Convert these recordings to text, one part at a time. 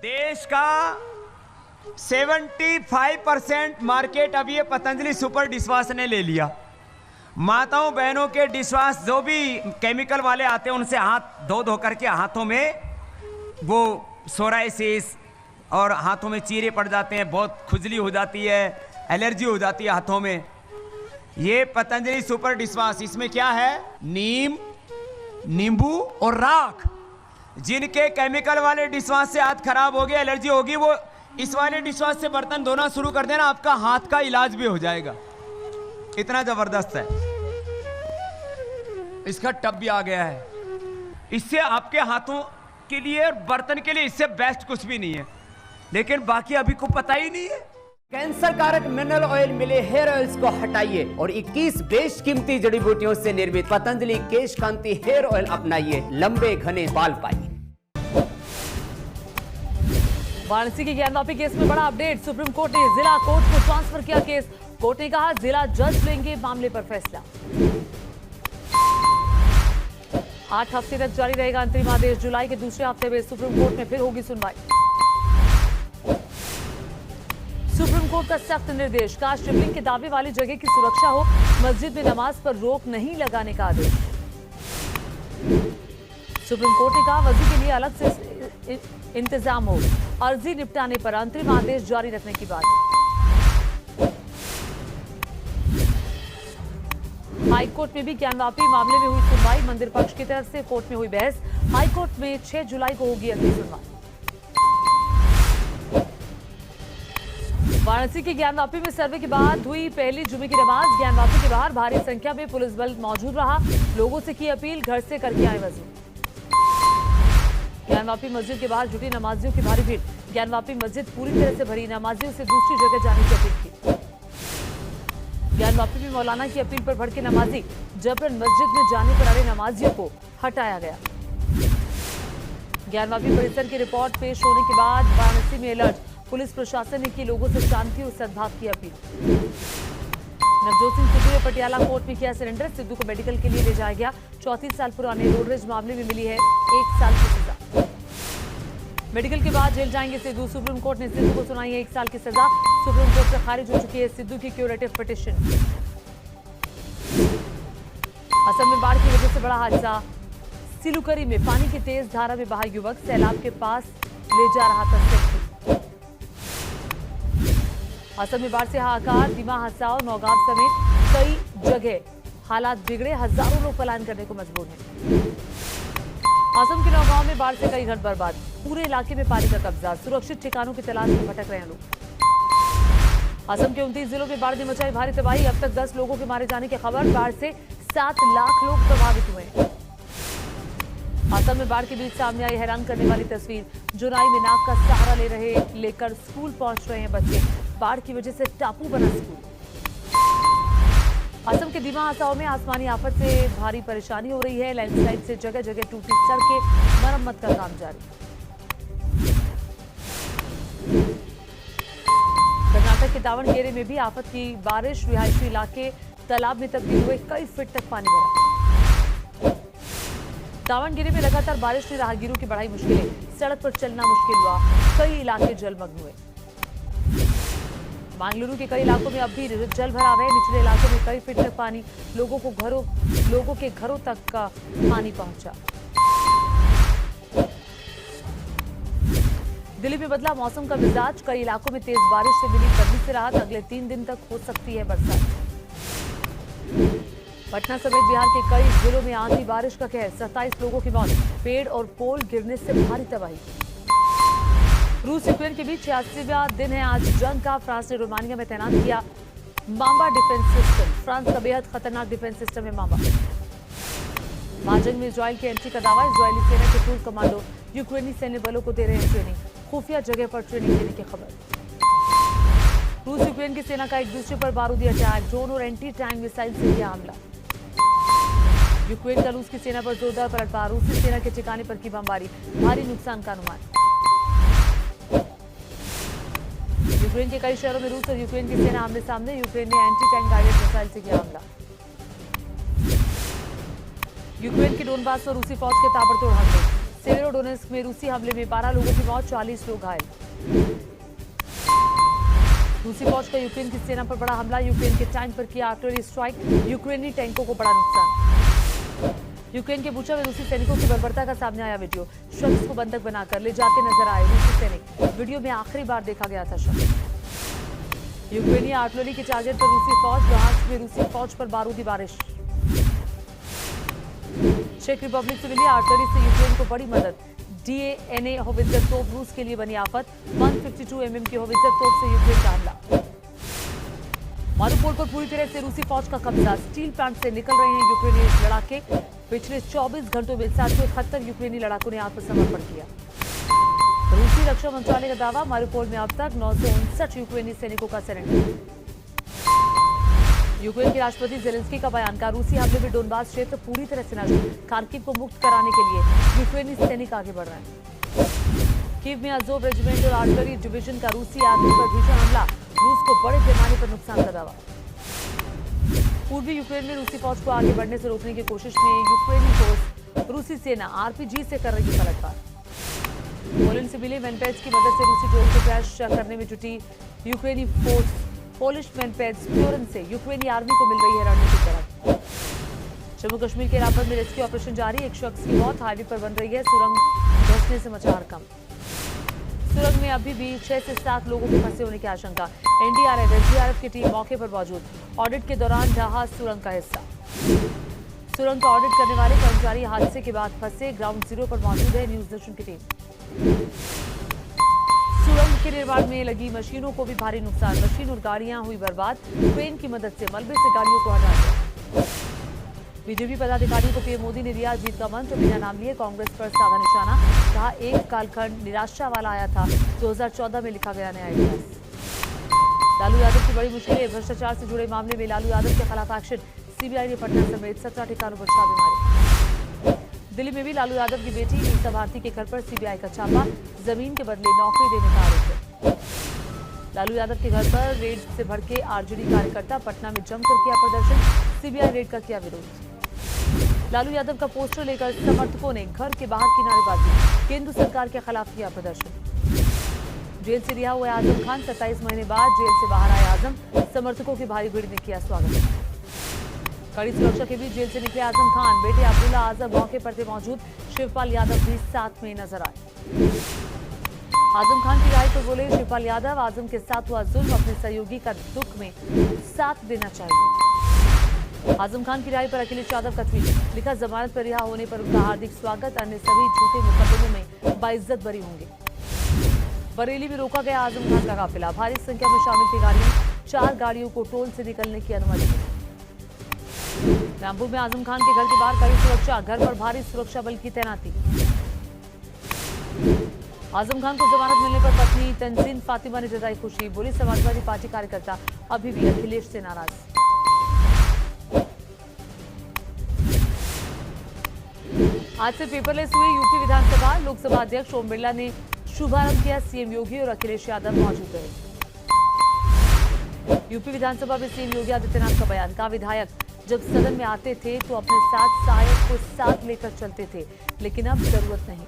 देश का 75% मार्केट अब ये पतंजलि सुपर डिशवॉश ने ले लिया। माताओं बहनों के डिशवॉश जो भी केमिकल वाले आते हैं उनसे हाथ धो धो करके हाथों में वो सोराइसिस और हाथों में चीरे पड़ जाते हैं, बहुत खुजली हो जाती है, एलर्जी हो जाती है हाथों में। ये पतंजलि सुपर डिशवॉश, इसमें क्या है? नीम, नींबू और राख। जिनके केमिकल वाले डिशवॉश से हाथ खराब हो गया, एलर्जी होगी, वो इस वाले डिशवॉश से बर्तन धोना शुरू कर देना, आपका हाथ का इलाज भी हो जाएगा। इतना जबरदस्त है। इसका टब भी आ गया है। इससे आपके हाथों के लिए, बर्तन के लिए इससे बेस्ट कुछ भी नहीं है, लेकिन बाकी अभी को पता ही नहीं है। कैंसर कारक मिनरल ऑयल मिले हेयर ऑयल्स को हटाइए और 21 बेशकीमती जड़ी बूटियों से निर्मित पतंजलि केश कांति हेयर ऑयल अपनाइए, लंबे घने बाल पाइए। वाराणसी के ज्ञानवापी केस में बड़ा अपडेट। सुप्रीम कोर्ट ने जिला कोर्ट को ट्रांसफर किया केस। कोर्ट ने कहा जिला जज लेंगे मामले पर फैसला। 8 हफ्ते तक जारी रहेगा अंतरिम आदेश। जुलाई के दूसरे हफ्ते में सुप्रीम कोर्ट में फिर होगी सुनवाई। सुप्रीम कोर्ट का सख्त निर्देश, काश शिवलिंग के दावे वाली जगह की सुरक्षा हो, मस्जिद में नमाज पर रोक नहीं लगाने का आदेश। सुप्रीम कोर्ट ने कहा वजू के लिए अलग से इंतजाम हो, अर्जी निपटाने पर अंतरिम आदेश जारी रखने की बात। हाईकोर्ट में भी ज्ञानवापी मामले में हुई सुनवाई। मंदिर पक्ष की तरफ से कोर्ट में हुई बहस। हाईकोर्ट में 6 जुलाई को होगी अगली सुनवाई। वाराणसी के ज्ञानवापी में सर्वे के बाद हुई पहली जुमे की नमाज। ज्ञानवापी के बाहर भारी संख्या में पुलिस बल मौजूद रहा। लोगों से की अपील, घर से करके आए वजू। ज्ञानवापी मस्जिद के बाहर जुटी नमाजियों की भारी भीड़। ज्ञानवापी मस्जिद पूरी तरह से भरी, नमाजियों से दूसरी जगह जाने की अपील की। ज्ञानवापी में मौलाना की अपील पर भड़के नमाजी, जबरन मस्जिद में जाने पर अड़े नमाजियों को हटाया गया। ज्ञानवापी परिसर की रिपोर्ट पेश होने के बाद वाराणसी में अलर्ट। पुलिस प्रशासन ने की लोगों से शांति और सद्भाव की अपील। नवजोत सिंह सिद्धू ने पटियाला कोर्ट में किया सरेंडर। सिद्धू को मेडिकल के लिए ले जाया गया। 34 साल पुराने रोडरेज मामले में मिली है 1 साल की सजा। मेडिकल के बाद जेल जाएंगे सिद्धू। सुप्रीम कोर्ट ने सिद्धू को सुनाई है 1 साल की सजा। सुप्रीम कोर्ट से खारिज हो चुकी है सिद्धू की क्यूरेटिव पिटीशन। असम में बाढ़ की वजह से बड़ा हादसा। सिलुकरी में पानी की तेज धारा में बहा युवक, सैलाब के पास ले जा रहा था सेल्फी। असम में बाढ़ से हाहाकार। दिमा, हसाओ, नौगांव समेत कई जगह हालात बिगड़े। हजारों लोग पलायन करने को मजबूर हैं। असम के नौगांव में बाढ़ से कई घर बर्बाद। पूरे इलाके में पानी का कब्जा। सुरक्षित ठिकानों की तलाश में भटक रहे हैं लोग। असम के 29 जिलों में बाढ़ ने मचाई भारी तबाही। अब तक 10 लोगों के मारे जाने की खबर। बाढ़ से 7 लाख लोग प्रभावित हुए। असम में बाढ़ के बीच सामने आई हैरान करने वाली तस्वीर। जुनाई में नाक का सहारा लेकर स्कूल पहुंच रहे हैं बच्चे। बाढ़ की वजह से टापू बना स्कूल। असम के दिमा, हसाओ में आसमानी आफत से भारी परेशानी हो रही है। लैंडस्लाइड से जगह जगह टूटी सड़कें, मरम्मत का काम जारी। कर्नाटक के दावणगेरे में भी आफत की बारिश। रिहायशी इलाके तालाब में तब्दील हुए। कई फीट तक पानी भरा। दावणगेरे में लगातार बारिश ने राहगीरों की बढ़ाई मुश्किलें। सड़क पर चलना मुश्किल हुआ। कई इलाके जलमग्न हुए। मंगलुरु के कई इलाकों में अब भी जल भराव है। निचले इलाकों में कई फीट तक पानी। लोगों के घरों तक का पानी पहुंचा। दिल्ली में बदला मौसम का मिजाज। कई इलाकों में तेज बारिश से मिली गर्मी से राहत। अगले 3 दिन तक हो सकती है बरसात। पटना समेत बिहार के कई जिलों में आंधी बारिश का कहर। 27 लोगों की मौत। पेड़ और पोल गिरने से भारी तबाही। रूस यूक्रेन के बीच 86वां दिन है आज जंग का। फ्रांस ने रोमानिया में तैनात किया मांबा डिफेंस सिस्टम। फ्रांस का बेहद खतरनाक डिफेंस सिस्टम है मांबा। महाजंग में इजरायल की एंट्री का दावा। इजरायली सेना के पूर्व कमांडो यूक्रेनी सैन्य बलों को दे रहे हैं ट्रेनिंग। खुफिया जगह पर ट्रेनिंग देने की खबर। रूस यूक्रेन की सेना का एक दूसरे पर बारूदी अटैक। ड्रोन और एंटी टैंक मिसाइल से किया हमला। यूक्रेन का रूस की सेना पर जोरदार पलटवार। रूसी सेना के ठिकाने पर की बमबारी। भारी नुकसान का अनुमान। यूक्रेन के कई शहरों में रूस और यूक्रेन की सेना आमने सामने। यूक्रेन ने एंटी टैंक गाइडेड मिसाइल से किया हमला। यूक्रेन के डोनबास पर रूसी फौज के ताबड़तोड़ हमले। सेवेरोडोनेस्क में रूसी हमले में 12 लोगों की मौत, 40 लोग घायल। रूसी फौज का यूक्रेन की सेना पर बड़ा हमला, यूक्रेन के टैंक पर किया आर्टिलरी स्ट्राइक, यूक्रेनी टैंकों को बड़ा नुकसान। यूक्रेन के बुचा में रूसी सैनिकों की बर्बरता का सामने आया वीडियो, शख्स को बंधक बनाकर ले जाते नजर आए रूसी सैनिक, वीडियो में आखिरी बार देखा गया था शख्स। यूक्रेनी आर्टिलरी के टारगेट पर रूसी फौज, लुहांस्क में रूसी फौज पर बारूदी बारिश। चेक रिपब्लिक से मिली आर्टिलरी से यूक्रेन को बड़ी मदद, डीएएनए होवित्जर तोप रूस के लिए बनी आफत, 152 mm की होवित्जर तोप से यूक्रेन का हमला। मारिउपोल पर पूरी तरह से रूसी फौज का कब्जा, स्टील प्लांट से निकल रहे हैं यूक्रेनी लड़ाके, पिछले 24 घंटों में 771 यूक्रेनी लड़ाकों ने आत्मसमर्पण किया। रूसी रक्षा मंत्रालय का दावा, मारिउपोल में अब तक 959 यूक्रेनी सैनिकों का सरेंडर। यूक्रेन के राष्ट्रपति जेलेंस्की का बयान, का रूसी हमले में डोनबास क्षेत्र पूरी तरह से नष्ट, खार्किव को मुक्त कराने के लिए यूक्रेनी सैनिक आगे बढ़ रहे हैं। कीव में अजोव रेजिमेंट और आर्टिलरी डिवीजन का रूसी आर्मी पर भीषण हमला, रूस को बड़े पैमाने पर नुकसान का दावा। पूर्वी यूक्रेन में रूसी फौज को आगे बढ़ने से रोकने की कोशिश में यूक्रेनी फोर्स, रूसी सेना आरपीजी से कर रही पलटवार। पोलैंड से मिले मैनपैड्स की मदद से रूसी ड्रोन को क्रैश करने में जुटी यूक्रेनी फोर्स, पोलिश मैनपैड्स फ्लोरेंस से यूक्रेनी आर्मी को मिल रही है रणनीतिक मदद। जम्मू कश्मीर के रामबन में रेस्क्यू ऑपरेशन जारी, एक शख्स की मौत, हाईवे पर बन रही है सुरंग, धंसने से मचा हड़कंप। सुरंग में अभी भी 6 से 7 लोगों के फंसे होने की आशंका, एनडीआरएफ एसडीआरएफ की टीम मौके पर मौजूद, ऑडिट के दौरान ढहा सुरंग का हिस्सा। सुरंग का ऑडिट करने वाले कर्मचारी हादसे के बाद फंसे, ग्राउंड जीरो पर मौजूद है न्यूज नेशन की टीम। सुरंग के निर्माण में लगी मशीनों को भी भारी नुकसान, मशीन और गाड़ियां हुई बर्बाद, क्रेन की मदद से मलबे से गाड़ियों को हटाया गया। बीजेपी पदाधिकारियों को पीएम मोदी ने दिया जीत का मंत्र, बिना नाम लिए कांग्रेस पर साधा निशाना, कहा एक कालखंड निराशा वाला आया था, 2014 में लिखा गया नया इतिहास। लालू यादव की बड़ी मुश्किलें, भ्रष्टाचार से जुड़े मामले में लालू यादव के खिलाफ एक्शन, सीबीआई ने पटना समेत 17 ठिकानों पर छापे मारे। दिल्ली में भी लालू यादव की बेटी मीसा भारती के घर पर सीबीआई का छापा, जमीन के बदले नौकरी देने का आरोप है। लालू यादव के घर पर रेड से भड़के आरजेडी कार्यकर्ता, पटना में जमकर किया प्रदर्शन, सीबीआई रेड का किया विरोध। लालू यादव का पोस्टर लेकर समर्थकों ने घर के बाहर की नारेबाजी, केंद्र सरकार के खिलाफ किया प्रदर्शन। जेल से रिहा हुए आजम खान, 27 महीने बाद जेल से बाहर आए आजम, समर्थकों की भारी भीड़ ने किया स्वागत। कड़ी सुरक्षा के बीच जेल से निकले आजम खान, बेटे अब्दुल्ला आजम मौके पर थे मौजूद, शिवपाल यादव भी साथ में नजर आए। आजम खान की राय पर बोले शिवपाल यादव, आजम के साथ हुआ जुल्म, अपने सहयोगी का दुख में साथ देना चाहिए। आजम खान की राय पर अखिलेश यादव का ट्वीट, लिखा जमानत पर रिहा होने पर उनका हार्दिक स्वागत, अन्य सभी झूठे मुकदमों में बाइज्जत बरी होंगे। बरेली में रोका गया आजम खान का काफिला, भारी संख्या में शामिल थी गाड़ियां, 4 गाड़ियों को टोल से निकलने की अनुमति। रामपुर में आजम खान के घर के बाहर कड़ी सुरक्षा, घर पर भारी सुरक्षा बल की तैनाती। आजम खान को जमानत मिलने पर पत्नी तंजीन फातिमा ने जताई खुशी, बोली समाजवादी पार्टी कार्यकर्ता अभी भी अखिलेश से नाराज। आज से पेपरलेस हुई यूपी विधानसभा, लोकसभा अध्यक्ष ओम बिरला ने शुभारंभ किया, सीएम योगी और अखिलेश यादव मौजूद रहे। यूपी विधानसभा में सीएम योगी आदित्यनाथ का बयान, का विधायक जब सदन में आते थे तो अपने साथ सहायक को साथ लेकर चलते थे, लेकिन अब जरूरत नहीं।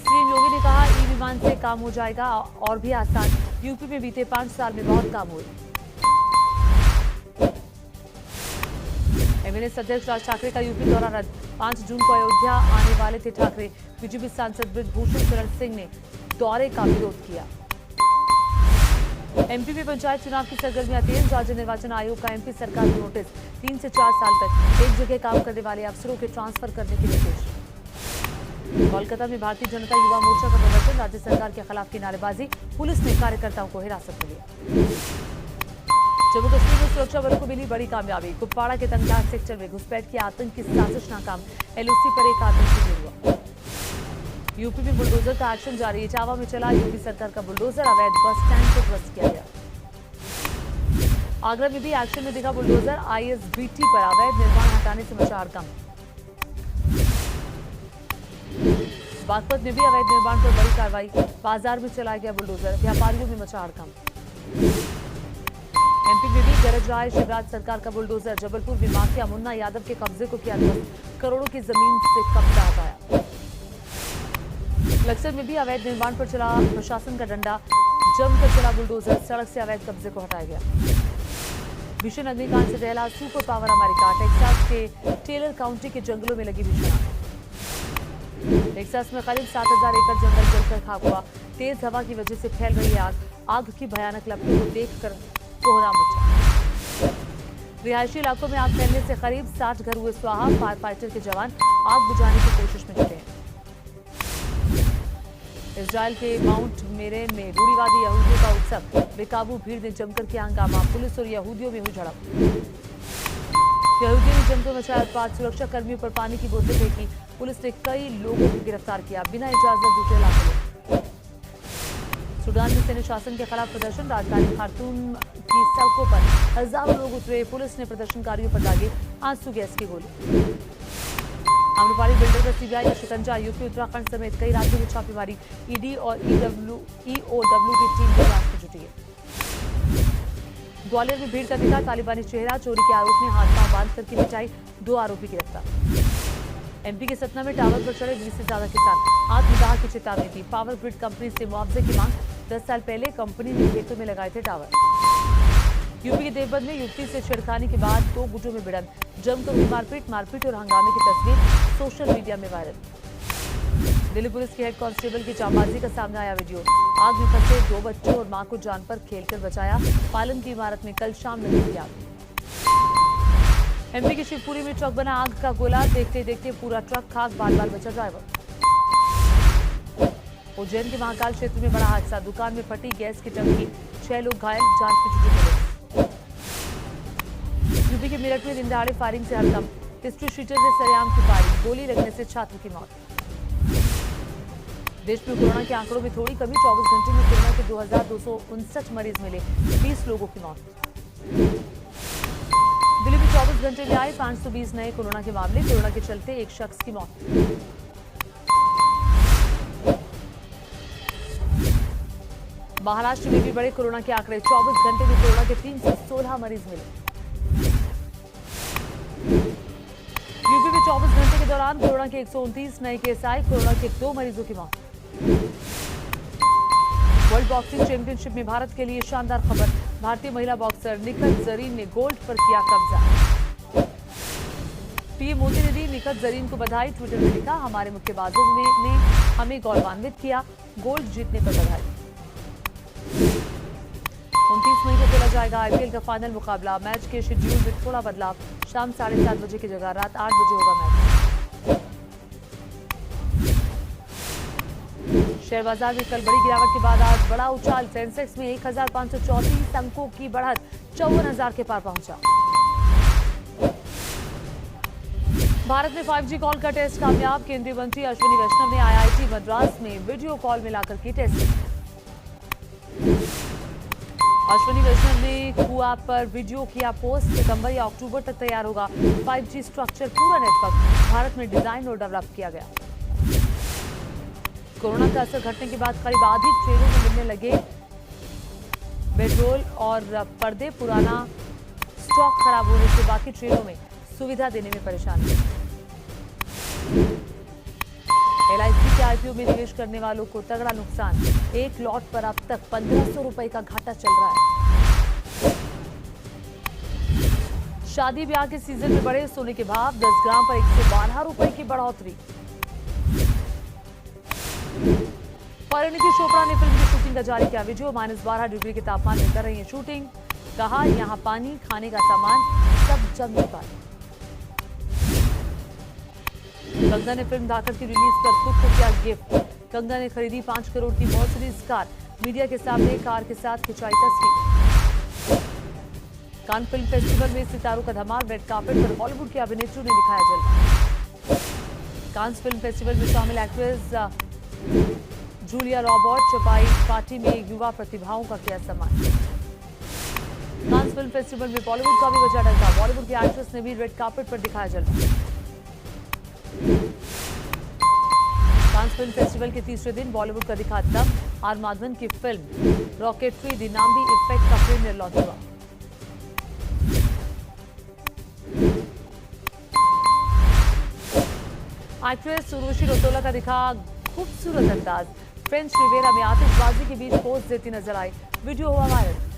सीएम योगी ने कहा ई विमान से काम हो जाएगा और भी आसान, यूपी में बीते 5 साल में बहुत काम हुए। एमएनएस अध्यक्ष राज ठाकरे का यूपी दौरा रद्द, 5 जून को अयोध्या आने वाले थे ठाकरे, बीजेपी सांसद बृजभूषण शरण सिंह ने दौरे का विरोध किया। एमपी में पंचायत चुनाव की सरगर्मियां तेज, राज्य निर्वाचन आयोग का एमपी सरकार को नोटिस, 3 से 4 साल तक एक जगह काम करने वाले अफसरों के ट्रांसफर करने के निर्देश। कोलकाता में भारतीय जनता युवा मोर्चा का प्रदर्शन, राज्य सरकार के खिलाफ की नारेबाजी, पुलिस ने कार्यकर्ताओं को हिरासत में लिया। जम्मू कश्मीर में सुरक्षा बलों को मिली बड़ी कामयाबी, कुपवाड़ा के तंगधार सेक्टर में घुसपैठ की आतंक की साजिश नाकाम, एलओसी पर एक आतंकी गिर हुआ। यूपी में बुलडोजर का एक्शन जारी, इटावा में चला यूपी सरकार का बुलडोजर, अवैध बस स्टैंड को ध्वस्त किया गया। आगरा में भी एक्शन में दिखा बुलडोजर, आईएसबीटी पर अवैध निर्माण हटाने से मचा हड़कंप। बागपत में भी अवैध निर्माण पर बड़ी कार्रवाई, बाजार में चलाया गया बुलडोजर, व्यापारियों में मचा हड़कंप। एमपी में भी गरज रहा है शिवराज सरकार का बुलडोजर, जबलपुर में माफिया मुन्ना यादव के कब्जे को किया ध्वस्त, करोड़ों की जमीन से कब्जा हटाया। लक्सर में भी अवैध निर्माण पर चला प्रशासन का डंडा, जमकर चला बुलडोजर, सड़क से अवैध कब्जे को हटाया गया। भीषण अग्निकांड से दहला सुपर पावर अमेरिका, टेक्सास के टेलर काउंटी के जंगलों में लगी भीषण आग। टेक्सास में करीब 7,000 एकड़ जंगल जलकर खाक हुआ। तेज हवा की वजह से फैल रही आग, आग की भयानक लपटों को देखकर कोहरा मचा। रिहायशी इलाकों में आग फैलने से करीब 60 घर हुए स्वाहा। फायर फाइटर के जवान आग बुझाने की कोशिश में जुटे हैं। इजराइल के माउंट मेरेन में रूढ़िवादी यहूदियों का उत्सव, बेकाबू भीड़ ने जमकर किया हंगामा, पुलिस और यहूदियों में हुई झड़प। यहूदियों ने जमकर मचाया उत्पात, सुरक्षा कर्मियों पर पानी की बोतलें फेंकी, पुलिस ने कई लोगों को गिरफ्तार किया बिना इजाजत दूसरे इलाके में। सूडान में सैन्य शासन के खिलाफ प्रदर्शन, राजधानी खार्तूम की सड़कों पर हजारों लोग उतरे, पुलिस ने प्रदर्शनकारियों पर दागे आंसू गैस की गोली। आम्रपाली बिल्डर का सीबीआई का शिकंजा, यूपी उत्तराखंड समेत कई राज्यों में छापेमारी, ईडी और ईओडब्ल्यू की टीम जांच में जुटी है। ग्वालियर में भीड़ का दिखा तालिबानी चेहरा, चोरी के आरोप में हाथ पांव बांध करके मिटाई, 2 आरोपी गिरफ्तार। एमपी के सतना में टावर पर चढ़े 20 से ज्यादा किसान, आत्मदाह की चेतावनी दी, पावर ग्रिड कंपनी से मुआवजे की मांग। 10 साल पहले कंपनी ने खेतों में लगाए थे टावर। यूपी के देवबंद में युवती से छेड़खानी के बाद 2 गुटों में भिड़ंत, जमकर हुई मारपीट और हंगामे की तस्वीर सोशल मीडिया में वायरल। दिल्ली पुलिस के हेड कांस्टेबल की चापबाजी का सामने आया वीडियो, आग में फंसे 2 बच्चों और मां को जान पर खेलकर बचाया। पालन की इमारत में कल शाम लगी थी आग। एमपी के शिवपुरी में ट्रक बना आग का गोला, देखते देखते पूरा ट्रक खाक, बाल बचा ड्राइवर। उज्जैन के महाकाल क्षेत्र में बड़ा हादसा, दुकान में फटी गैस की टंकी, 6 लोग घायल, जांच में जुटी पुलिस। यूपी के मेरठ में दिनदहाड़े फायरिंग से हड़कंप, हिस्ट्री शीटर से सरेआम की फायरिंग, गोली लगने से छात्र की मौत। देश में कोरोना के आंकड़ों में थोड़ी कमी, 24 घंटे में कोरोना के 2,259 मरीज मिले, 20 लोगों की मौत। दिल्ली में 24 घंटे में आए 520 नए कोरोना के मामले, कोरोना के चलते एक शख्स की मौत। महाराष्ट्र में भी बड़े कोरोना के आंकड़े, 24 घंटे में कोरोना के 316 मरीज मिले। यूपी में 24 घंटे के दौरान कोरोना के 129 नए केस आए, कोरोना के 2 मरीजों की मौत। वर्ल्ड बॉक्सिंग चैंपियनशिप में भारत के लिए शानदार खबर, भारतीय महिला बॉक्सर निखत जरीन ने गोल्ड पर किया कब्जा। पीएम मोदी ने दी निखत जरीन को बधाई, ट्विटर में लिखा, हमारे मुक्केबाजों ने हमें गौरवान्वित किया, गोल्ड जीतने पर बधाई। 29 मई को खेला जाएगा आईपीएल का फाइनल मुकाबला, मैच के शेड्यूल में थोड़ा बदलाव, शाम 7:30 बजे की जगह रात 8 बजे होगा मैच। शेयर बाजार में कल बड़ी गिरावट के बाद आज बड़ा उछाल, सेंसेक्स में 1,534 अंकों की बढ़त, 54,000 के पार पहुंचा। भारत में 5G कॉल का टेस्ट कामयाब, केंद्रीय मंत्री अश्विनी वैष्णव ने IIT मद्रास में वीडियो कॉल मिलाकर की टेस्टिंग। अश्विनी वैष्णव ने कुआ पर वीडियो किया पोस्ट, सितंबर या अक्टूबर तक तैयार होगा 5G स्ट्रक्चर, पूरा नेटवर्क भारत में डिजाइन और डेवलप किया गया। कोरोना का असर घटने के बाद करीब आधी ट्रेनों में मिलने लगे पेट्रोल और पर्दे, पुराना स्टॉक खराब होने से बाकी ट्रेनों में सुविधा देने में परेशानी। LIC के IPO में निवेश करने वालों को तगड़ा नुकसान, एक लॉट पर अब तक 1,500 रुपए का घाटा चल रहा है। शादी ब्याह के सीजन में बढ़े सोने के भाव, 10 ग्राम पर 112 रुपए की बढ़ोतरी। परिणीति चोपड़ा ने फिल्म की शूटिंग का जारी किया वीडियो, -12 डिग्री के तापमान में कर रही है शूटिंग, कहा यहां पानी, खाने का सामान सब जम चुका है। कंगना ने फिल्म धाकड़ की रिलीज पर खुद को किया गिफ्ट, कंगना ने खरीदी 5 करोड़ की मर्सिडीज कार, मीडिया के सामने कार के साथ खिंचाई तस्वीर। कान फिल्म फेस्टिवल में सितारों का धमाल, रेड कार्पेट पर बॉलीवुड की अभिनेत्री ने दिखाया जलवा। कांस फिल्म फेस्टिवल में शामिल एक्ट्रेस जूलिया रॉबर्ट चपाई पार्टी में युवा प्रतिभाओं का किया सम्मान। कांस फिल्म फेस्टिवल में बॉलीवुड का भी बजा डंका, बॉलीवुड की एक्ट्रेस ने भी रेड कार्पेट पर दिखाया जलवा। कांस फिल्म फेस्टिवल के तीसरे दिन बॉलीवुड का दिखा दम, आर माधवन की film rocketry the Nambi effect का प्रीमियर लॉन्च हुआ। एक्ट्रेस उर्वशी रौतेला का दिखा खूबसूरत अंदाज। फ्रेंच रिवेरा में आतिशबाजी के बीच पोज देती नजर आई, वीडियो हुआ वायरल।